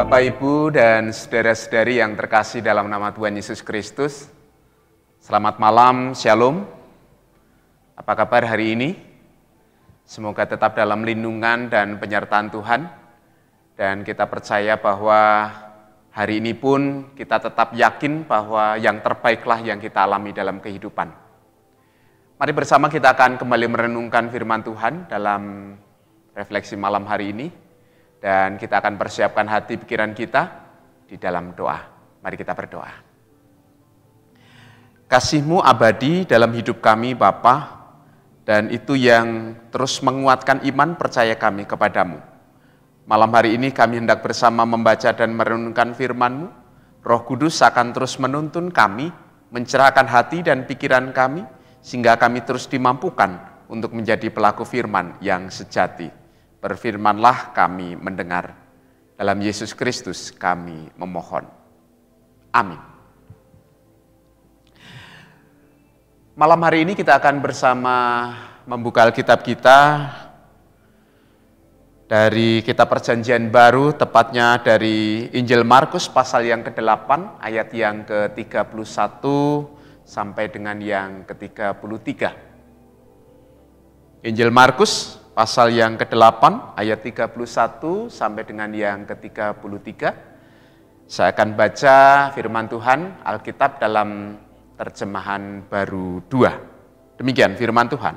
Bapak, Ibu, dan saudara-saudari yang terkasih dalam nama Tuhan Yesus Kristus, selamat malam, Shalom. Apa kabar hari ini? Semoga tetap dalam lindungan dan penyertaan Tuhan, dan kita percaya bahwa hari ini pun kita tetap yakin bahwa yang terbaiklah yang kita alami dalam kehidupan. Mari bersama kita akan kembali merenungkan firman Tuhan dalam refleksi malam hari ini. Dan kita akan persiapkan hati pikiran kita di dalam doa. Mari kita berdoa. Kasih-Mu abadi dalam hidup kami Bapa, dan itu yang terus menguatkan iman percaya kami kepadamu. Malam hari ini kami hendak bersama membaca dan merenungkan firman-Mu. Roh Kudus akan terus menuntun kami, mencerahkan hati dan pikiran kami, sehingga kami terus dimampukan untuk menjadi pelaku firman yang sejati. Berfirmanlah kami mendengar. Dalam Yesus Kristus kami memohon. Amin. Malam hari ini kita akan bersama membuka Alkitab kita dari kitab Perjanjian Baru, tepatnya dari Injil Markus pasal yang ke-8, ayat yang ke-31 sampai dengan yang ke-33. Injil Markus pasal yang ke-8 ayat 31 sampai dengan yang ke-33. Saya akan baca firman Tuhan Alkitab dalam terjemahan baru 2. Demikian firman Tuhan.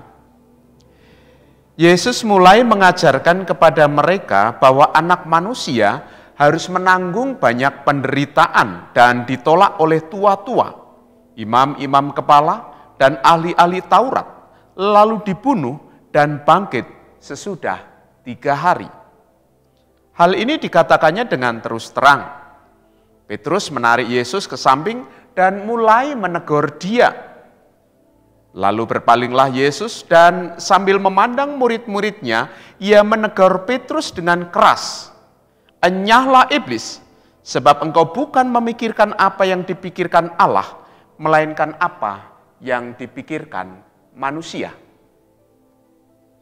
Yesus mulai mengajarkan kepada mereka bahwa anak manusia harus menanggung banyak penderitaan dan ditolak oleh tua-tua, imam-imam kepala dan ahli-ahli Taurat, lalu dibunuh dan bangkit sesudah 3 hari. Hal ini dikatakannya dengan terus terang. Petrus menarik Yesus ke samping dan mulai menegur dia. Lalu berpalinglah Yesus dan sambil memandang murid-muridnya, ia menegur Petrus dengan keras. Enyahlah iblis, sebab engkau bukan memikirkan apa yang dipikirkan Allah, melainkan apa yang dipikirkan manusia.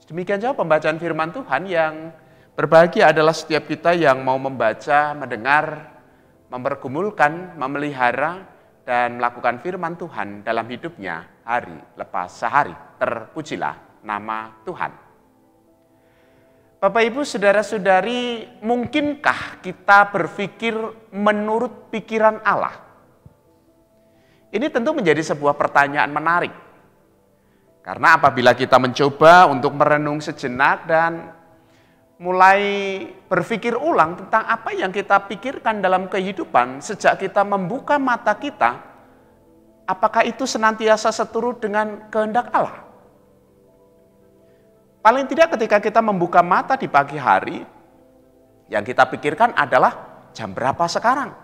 Demikian juga pembacaan firman Tuhan. Yang berbahagia adalah setiap kita yang mau membaca, mendengar, mempergumulkan, memelihara, dan melakukan firman Tuhan dalam hidupnya hari lepas sehari. Terpujilah nama Tuhan. Bapak, Ibu, saudara-saudari, mungkinkah kita berpikir menurut pikiran Allah? Ini tentu menjadi sebuah pertanyaan menarik. Karena apabila kita mencoba untuk merenung sejenak dan mulai berpikir ulang tentang apa yang kita pikirkan dalam kehidupan sejak kita membuka mata kita, apakah itu senantiasa seturut dengan kehendak Allah? Paling tidak ketika kita membuka mata di pagi hari, yang kita pikirkan adalah jam berapa sekarang.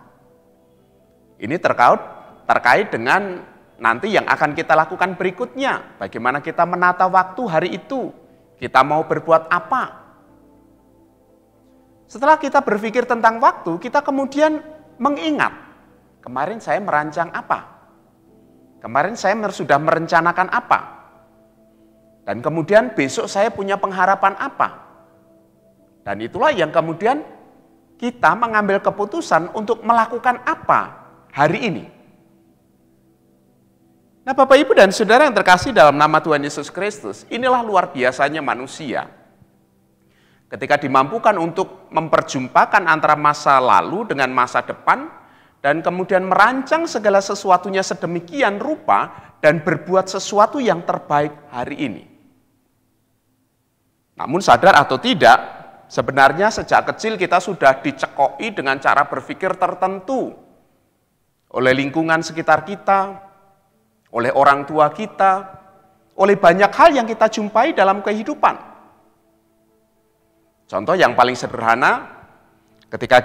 Ini terkait dengan nanti yang akan kita lakukan berikutnya, bagaimana kita menata waktu hari itu, kita mau berbuat apa. Setelah kita berpikir tentang waktu, kita kemudian mengingat, kemarin saya merancang apa, kemarin saya sudah merencanakan apa, dan kemudian besok saya punya pengharapan apa. Dan itulah yang kemudian kita mengambil keputusan untuk melakukan apa hari ini. Nah, Bapak, Ibu, dan saudara yang terkasih dalam nama Tuhan Yesus Kristus, inilah luar biasanya manusia. Ketika dimampukan untuk memperjumpakan antara masa lalu dengan masa depan, dan kemudian merancang segala sesuatunya sedemikian rupa, dan berbuat sesuatu yang terbaik hari ini. Namun sadar atau tidak, sebenarnya sejak kecil kita sudah dicekoi dengan cara berpikir tertentu oleh lingkungan sekitar kita, oleh orang tua kita, oleh banyak hal yang kita jumpai dalam kehidupan. Contoh yang paling sederhana, ketika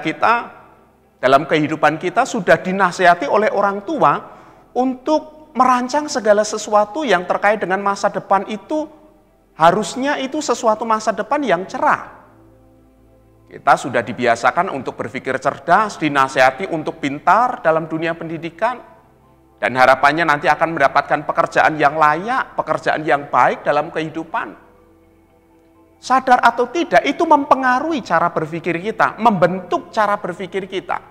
kita dalam kehidupan kita sudah dinasihati oleh orang tua untuk merancang segala sesuatu yang terkait dengan masa depan itu. Harusnya itu sesuatu masa depan yang cerah. Kita sudah dibiasakan untuk berpikir cerdas, dinasihati untuk pintar dalam dunia pendidikan. Dan harapannya nanti akan mendapatkan pekerjaan yang layak, pekerjaan yang baik dalam kehidupan. Sadar atau tidak, itu mempengaruhi cara berpikir kita, membentuk cara berpikir kita.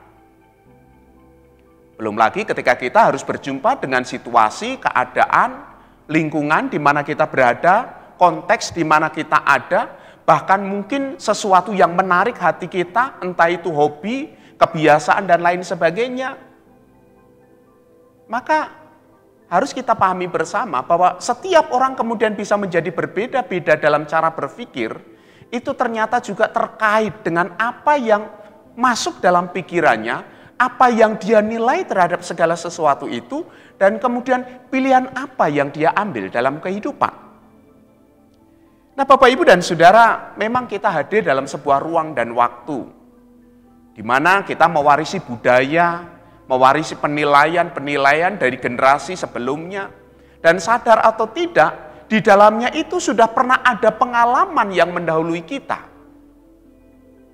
Belum lagi ketika kita harus berjumpa dengan situasi, keadaan, lingkungan di mana kita berada, konteks di mana kita ada, bahkan mungkin sesuatu yang menarik hati kita, entah itu hobi, kebiasaan, dan lain sebagainya. Maka harus kita pahami bersama bahwa setiap orang kemudian bisa menjadi berbeda-beda dalam cara berpikir, itu ternyata juga terkait dengan apa yang masuk dalam pikirannya, apa yang dia nilai terhadap segala sesuatu itu, dan kemudian pilihan apa yang dia ambil dalam kehidupan. Nah, Bapak, Ibu, dan Saudara, memang kita hadir dalam sebuah ruang dan waktu, di mana kita mewarisi budaya, mewarisi penilaian-penilaian dari generasi sebelumnya, dan sadar atau tidak, di dalamnya itu sudah pernah ada pengalaman yang mendahului kita.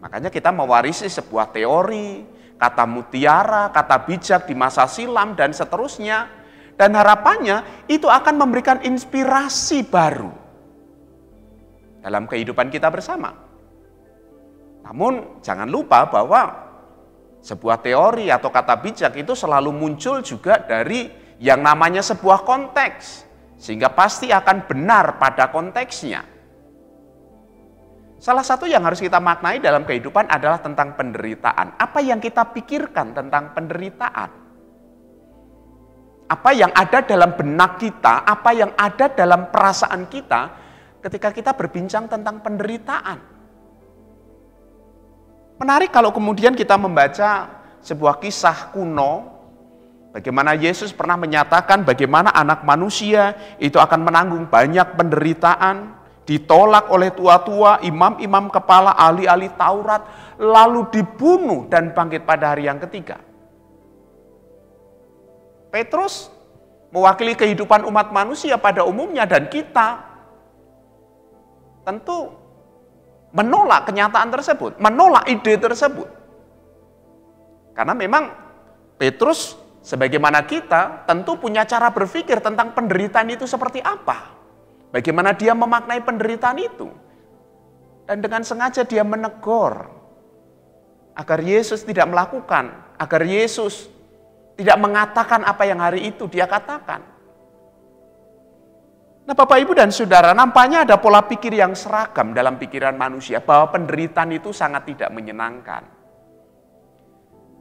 Makanya kita mewarisi sebuah teori, kata mutiara, kata bijak di masa silam, dan seterusnya. Dan harapannya itu akan memberikan inspirasi baru dalam kehidupan kita bersama. Namun jangan lupa bahwa sebuah teori atau kata bijak itu selalu muncul juga dari yang namanya sebuah konteks, sehingga pasti akan benar pada konteksnya. Salah satu yang harus kita maknai dalam kehidupan adalah tentang penderitaan. Apa yang kita pikirkan tentang penderitaan? Apa yang ada dalam benak kita, apa yang ada dalam perasaan kita ketika kita berbincang tentang penderitaan? Menarik kalau kemudian kita membaca sebuah kisah kuno, bagaimana Yesus pernah menyatakan bagaimana anak manusia itu akan menanggung banyak penderitaan, ditolak oleh tua-tua, imam-imam kepala, ahli-ahli Taurat, lalu dibunuh dan bangkit pada hari yang ketiga. Petrus mewakili kehidupan umat manusia pada umumnya, dan kita tentu menolak kenyataan tersebut, menolak ide tersebut. Karena memang Petrus sebagaimana kita tentu punya cara berpikir tentang penderitaan itu seperti apa. Bagaimana dia memaknai penderitaan itu. Dan dengan sengaja dia menegur agar Yesus tidak melakukan, agar Yesus tidak mengatakan apa yang hari itu dia katakan. Nah, Bapak, Ibu, dan Saudara, nampaknya ada pola pikir yang seragam dalam pikiran manusia bahwa penderitaan itu sangat tidak menyenangkan.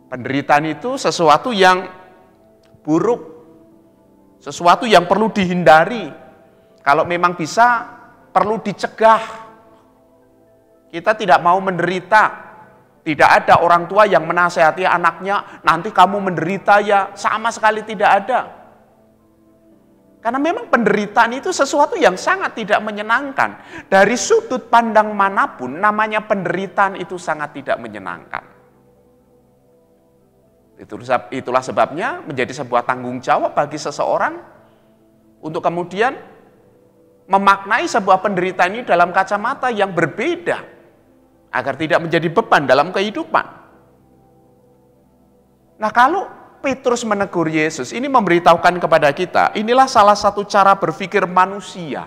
Penderitaan itu sesuatu yang buruk, sesuatu yang perlu dihindari. Kalau memang bisa, perlu dicegah. Kita tidak mau menderita. Tidak ada orang tua yang menasehati anaknya, nanti kamu menderita ya, sama sekali tidak ada. Karena memang penderitaan itu sesuatu yang sangat tidak menyenangkan. Dari sudut pandang manapun, namanya penderitaan itu sangat tidak menyenangkan. Itulah sebabnya menjadi sebuah tanggung jawab bagi seseorang untuk kemudian memaknai sebuah penderitaan ini dalam kacamata yang berbeda, agar tidak menjadi beban dalam kehidupan. Nah, kalau Petrus menegur Yesus, ini memberitahukan kepada kita, inilah salah satu cara berpikir manusia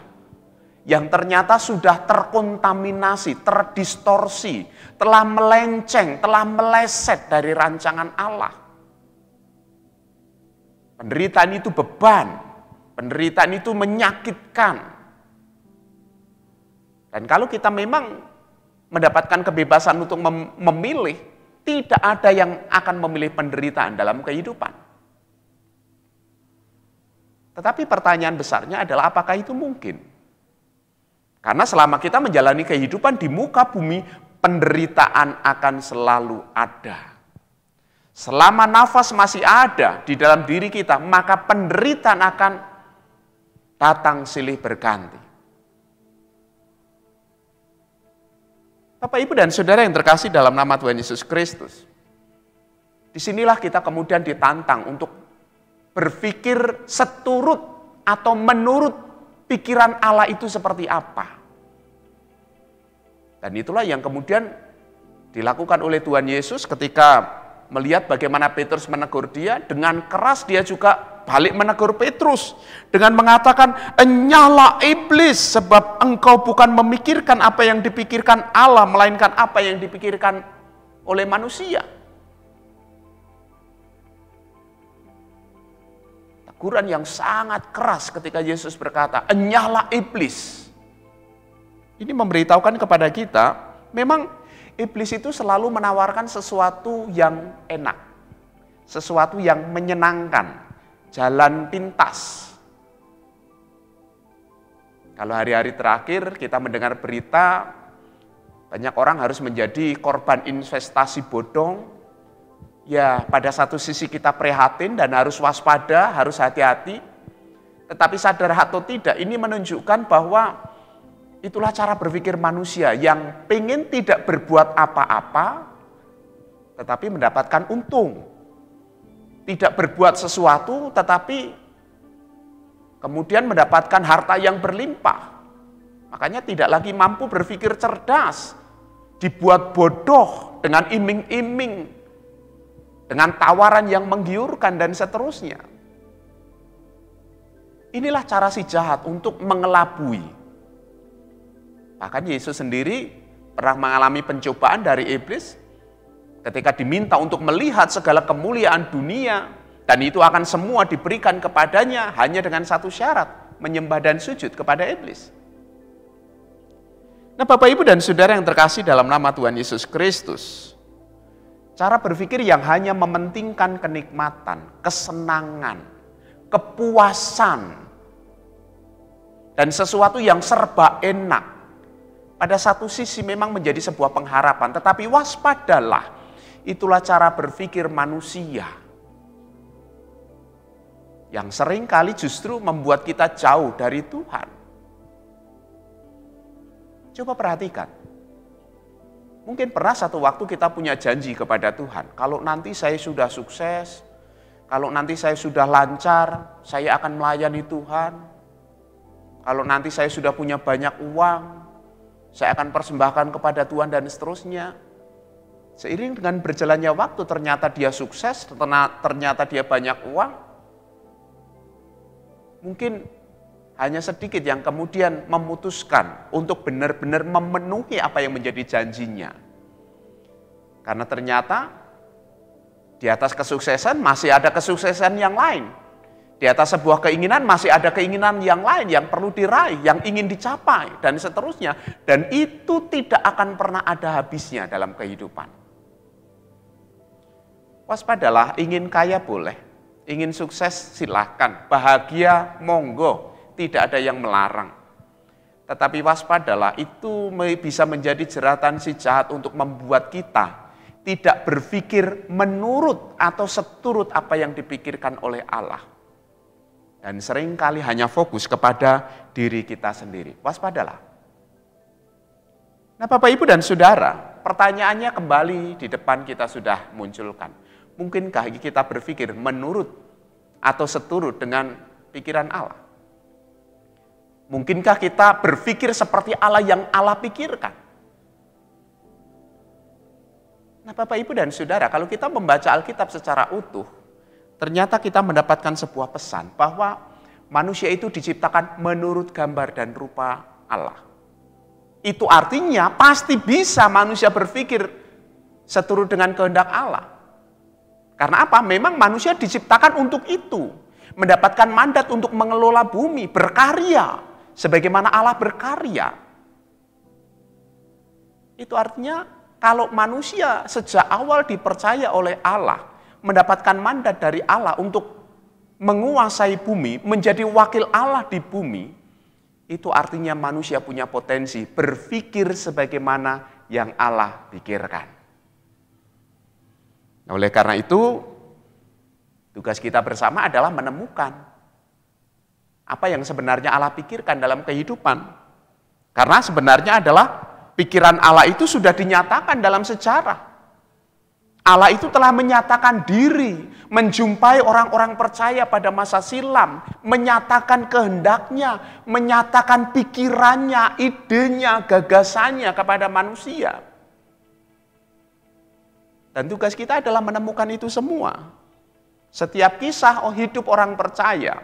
yang ternyata sudah terkontaminasi, terdistorsi, telah melenceng, telah meleset dari rancangan Allah. Penderitaan itu beban, penderitaan itu menyakitkan. Dan kalau kita memang mendapatkan kebebasan untuk memilih, tidak ada yang akan memilih penderitaan dalam kehidupan. Tetapi pertanyaan besarnya adalah apakah itu mungkin? Karena selama kita menjalani kehidupan di muka bumi, penderitaan akan selalu ada. Selama nafas masih ada di dalam diri kita, maka penderitaan akan datang silih berganti. Bapak, Ibu, dan Saudara yang terkasih dalam nama Tuhan Yesus Kristus, disinilah kita kemudian ditantang untuk berpikir seturut atau menurut pikiran Allah itu seperti apa. Dan itulah yang kemudian dilakukan oleh Tuhan Yesus ketika melihat bagaimana Petrus menegur dia, dengan keras dia juga balik menegur Petrus dengan mengatakan, "Enyalah iblis, sebab engkau bukan memikirkan apa yang dipikirkan Allah, melainkan apa yang dipikirkan oleh manusia." Teguran yang sangat keras ketika Yesus berkata, "Enyalah iblis." Ini memberitahukan kepada kita, memang iblis itu selalu menawarkan sesuatu yang enak, sesuatu yang menyenangkan, jalan pintas. Kalau hari-hari terakhir kita mendengar berita, banyak orang harus menjadi korban investasi bodong. Ya, pada satu sisi kita prihatin dan harus waspada, harus hati-hati. Tetapi sadar atau tidak, ini menunjukkan bahwa itulah cara berpikir manusia yang pengen tidak berbuat apa-apa, tetapi mendapatkan untung. Tidak berbuat sesuatu, tetapi kemudian mendapatkan harta yang berlimpah. Makanya tidak lagi mampu berpikir cerdas, dibuat bodoh dengan iming-iming, dengan tawaran yang menggiurkan dan seterusnya. Inilah cara si jahat untuk mengelabui. Bahkan Yesus sendiri pernah mengalami pencobaan dari iblis ketika diminta untuk melihat segala kemuliaan dunia, dan itu akan semua diberikan kepadanya hanya dengan satu syarat, menyembah dan sujud kepada iblis. Nah, Bapak, Ibu, dan Saudara yang terkasih dalam nama Tuhan Yesus Kristus, cara berpikir yang hanya mementingkan kenikmatan, kesenangan, kepuasan, dan sesuatu yang serba enak, pada satu sisi memang menjadi sebuah pengharapan, tetapi waspadalah, itulah cara berpikir manusia yang seringkali justru membuat kita jauh dari Tuhan. Coba perhatikan, mungkin pernah satu waktu kita punya janji kepada Tuhan, kalau nanti saya sudah sukses, kalau nanti saya sudah lancar, saya akan melayani Tuhan. Kalau nanti saya sudah punya banyak uang, saya akan persembahkan kepada Tuhan dan seterusnya. Seiring dengan berjalannya waktu, ternyata dia sukses, ternyata dia banyak uang. Mungkin hanya sedikit yang kemudian memutuskan untuk benar-benar memenuhi apa yang menjadi janjinya. Karena ternyata di atas kesuksesan masih ada kesuksesan yang lain. Di atas sebuah keinginan masih ada keinginan yang lain yang perlu diraih, yang ingin dicapai, dan seterusnya. Dan itu tidak akan pernah ada habisnya dalam kehidupan. Waspadalah, ingin kaya boleh, ingin sukses silahkan, bahagia monggo, tidak ada yang melarang. Tetapi waspadalah, itu bisa menjadi jeratan si jahat untuk membuat kita tidak berpikir menurut atau seturut apa yang dipikirkan oleh Allah. Dan seringkali hanya fokus kepada diri kita sendiri. Waspadalah. Nah, Bapak, Ibu, dan Saudara, pertanyaannya kembali di depan kita sudah munculkan. Mungkinkah kita berpikir menurut atau seturut dengan pikiran Allah? Mungkinkah kita berpikir seperti Allah yang Allah pikirkan? Nah, Bapak, Ibu, dan Saudara, kalau kita membaca Alkitab secara utuh, ternyata kita mendapatkan sebuah pesan bahwa manusia itu diciptakan menurut gambar dan rupa Allah. Itu artinya pasti bisa manusia berpikir seturut dengan kehendak Allah. Karena apa? Memang manusia diciptakan untuk itu. Mendapatkan mandat untuk mengelola bumi, berkarya, sebagaimana Allah berkarya. Itu artinya kalau manusia sejak awal dipercaya oleh Allah, mendapatkan mandat dari Allah untuk menguasai bumi, menjadi wakil Allah di bumi, itu artinya manusia punya potensi berpikir sebagaimana yang Allah pikirkan. Nah, oleh karena itu, tugas kita bersama adalah menemukan apa yang sebenarnya Allah pikirkan dalam kehidupan. Karena sebenarnya adalah pikiran Allah itu sudah dinyatakan dalam sejarah. Allah itu telah menyatakan diri, menjumpai orang-orang percaya pada masa silam, menyatakan kehendaknya, menyatakan pikirannya, idenya, gagasannya kepada manusia. Dan tugas kita adalah menemukan itu semua. Setiap kisah hidup orang percaya,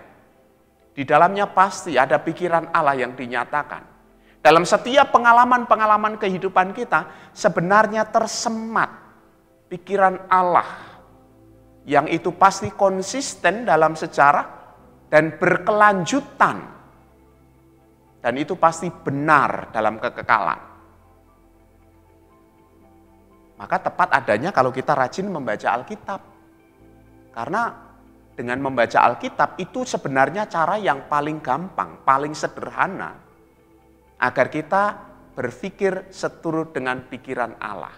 di dalamnya pasti ada pikiran Allah yang dinyatakan. Dalam setiap pengalaman-pengalaman kehidupan kita, sebenarnya tersemat pikiran Allah, yang itu pasti konsisten dalam sejarah dan berkelanjutan. Dan itu pasti benar dalam kekekalan. Maka tepat adanya kalau kita rajin membaca Alkitab. Karena dengan membaca Alkitab itu sebenarnya cara yang paling gampang, paling sederhana. Agar kita berpikir seturut dengan pikiran Allah.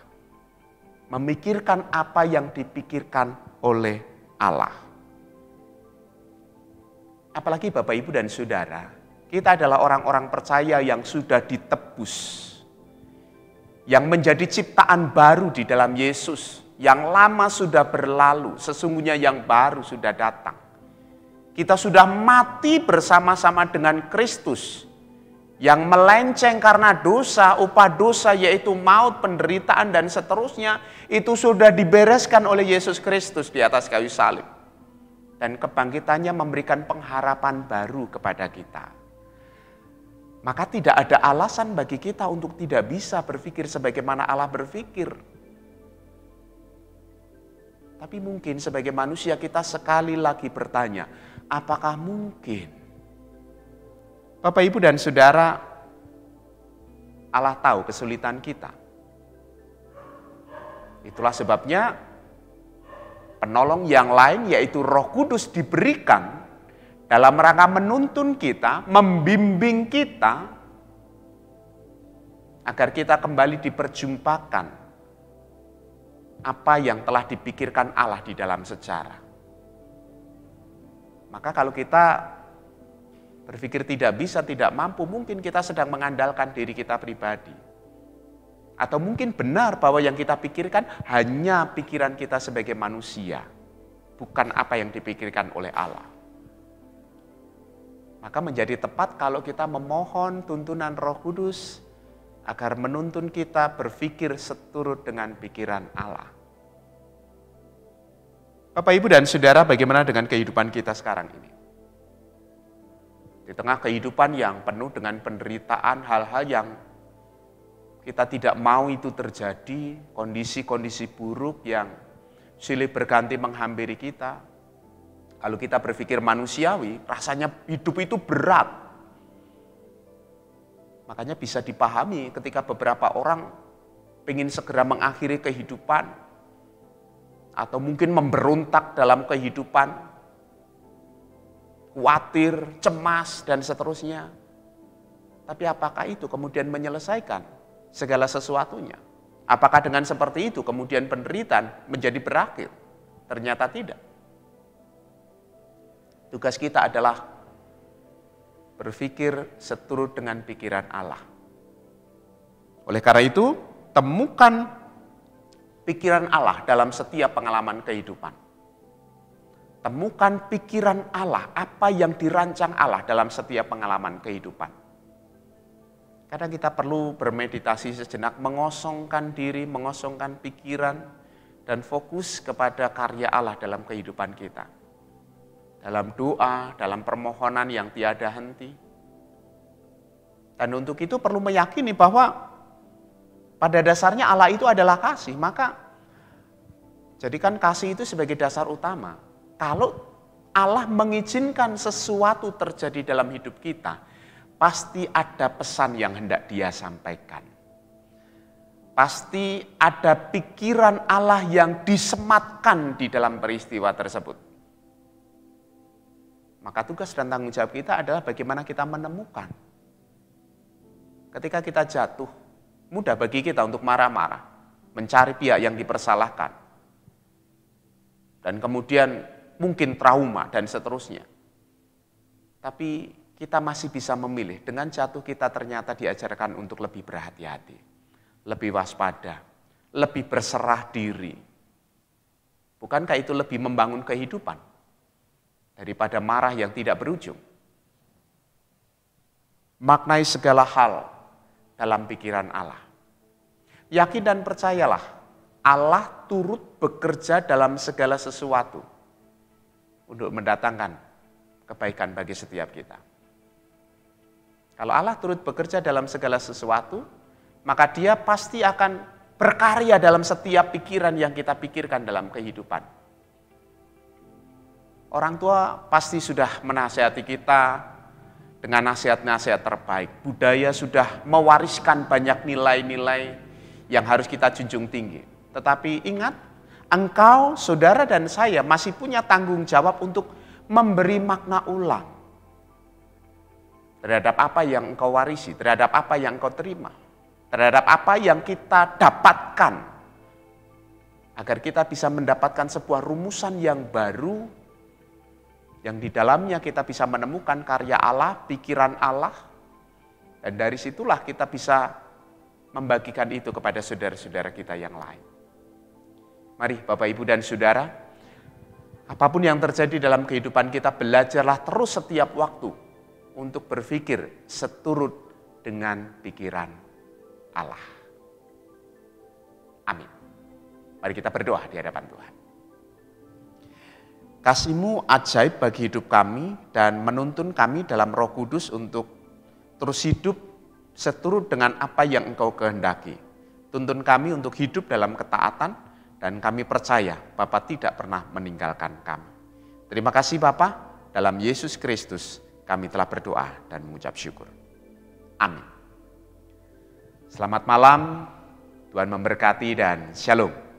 Memikirkan apa yang dipikirkan oleh Allah. Apalagi Bapak, Ibu, dan Saudara, kita adalah orang-orang percaya yang sudah ditebus. Yang menjadi ciptaan baru di dalam Yesus. Yang lama sudah berlalu, sesungguhnya yang baru sudah datang. Kita sudah mati bersama-sama dengan Kristus. Yang melenceng karena dosa, upah dosa yaitu maut, penderitaan, dan seterusnya. Itu sudah dibereskan oleh Yesus Kristus di atas kayu salib. Dan kebangkitannya memberikan pengharapan baru kepada kita. Maka tidak ada alasan bagi kita untuk tidak bisa berpikir sebagaimana Allah berpikir. Tapi mungkin sebagai manusia kita sekali lagi bertanya, apakah mungkin? Bapak, Ibu, dan Saudara, Allah tahu kesulitan kita. Itulah sebabnya penolong yang lain yaitu Roh Kudus diberikan dalam rangka menuntun kita, membimbing kita, agar kita kembali diperjumpakan apa yang telah dipikirkan Allah di dalam sejarah. Maka kalau kita berpikir tidak bisa, tidak mampu, mungkin kita sedang mengandalkan diri kita pribadi. Atau mungkin benar bahwa yang kita pikirkan hanya pikiran kita sebagai manusia, bukan apa yang dipikirkan oleh Allah. Maka menjadi tepat kalau kita memohon tuntunan Roh Kudus agar menuntun kita berpikir seturut dengan pikiran Allah. Bapak, Ibu, dan Saudara, bagaimana dengan kehidupan kita sekarang ini? Di tengah kehidupan yang penuh dengan penderitaan, hal-hal yang kita tidak mau itu terjadi, kondisi-kondisi buruk yang silih berganti menghampiri kita. Kalau kita berpikir manusiawi, rasanya hidup itu berat. Makanya bisa dipahami ketika beberapa orang ingin segera mengakhiri kehidupan, atau mungkin memberontak dalam kehidupan, khawatir, cemas, dan seterusnya. Tapi apakah itu kemudian menyelesaikan segala sesuatunya? Apakah dengan seperti itu kemudian penderitaan menjadi berakhir? Ternyata tidak. Tugas kita adalah berpikir seturut dengan pikiran Allah. Oleh karena itu, temukan pikiran Allah dalam setiap pengalaman kehidupan. Temukan pikiran Allah, apa yang dirancang Allah dalam setiap pengalaman kehidupan. Kadang kita perlu bermeditasi sejenak, mengosongkan diri, mengosongkan pikiran, dan fokus kepada karya Allah dalam kehidupan kita. Dalam doa, dalam permohonan yang tiada henti. Dan untuk itu perlu meyakini bahwa pada dasarnya Allah itu adalah kasih. Maka jadikan kasih itu sebagai dasar utama. Kalau Allah mengizinkan sesuatu terjadi dalam hidup kita, pasti ada pesan yang hendak Dia sampaikan. Pasti ada pikiran Allah yang disematkan di dalam peristiwa tersebut. Maka tugas dan tanggung jawab kita adalah bagaimana kita menemukan. Ketika kita jatuh, mudah bagi kita untuk marah-marah, mencari pihak yang dipersalahkan. Dan kemudian mungkin trauma dan seterusnya. Tapi kita masih bisa memilih, dengan jatuh kita ternyata diajarkan untuk lebih berhati-hati, lebih waspada, lebih berserah diri. Bukankah itu lebih membangun kehidupan daripada marah yang tidak berujung? Maknai segala hal dalam pikiran Allah. Yakin dan percayalah, Allah turut bekerja dalam segala sesuatu. untuk mendatangkan kebaikan bagi setiap kita. Kalau Allah turut bekerja dalam segala sesuatu, maka Dia pasti akan berkarya dalam setiap pikiran yang kita pikirkan dalam kehidupan. Orang tua pasti sudah menasihati kita dengan nasihat-nasihat terbaik. Budaya sudah mewariskan banyak nilai-nilai yang harus kita junjung tinggi. Tetapi ingat, engkau, saudara dan saya masih punya tanggung jawab untuk memberi makna ulang terhadap apa yang engkau warisi, terhadap apa yang engkau terima, terhadap apa yang kita dapatkan, agar kita bisa mendapatkan sebuah rumusan yang baru, yang di dalamnya kita bisa menemukan karya Allah, pikiran Allah, dan dari situlah kita bisa membagikan itu kepada saudara-saudara kita yang lain. Mari Bapak, Ibu, dan Saudara, apapun yang terjadi dalam kehidupan kita, belajarlah terus setiap waktu untuk berpikir seturut dengan pikiran Allah. Amin. Mari kita berdoa di hadapan Tuhan. Kasih-Mu ajaib bagi hidup kami dan menuntun kami dalam Roh Kudus untuk terus hidup seturut dengan apa yang Engkau kehendaki. Tuntun kami untuk hidup dalam ketaatan dan kami percaya Bapa tidak pernah meninggalkan kami. Terima kasih Bapa, dalam Yesus Kristus kami telah berdoa dan mengucap syukur. Amin. Selamat malam, Tuhan memberkati dan shalom.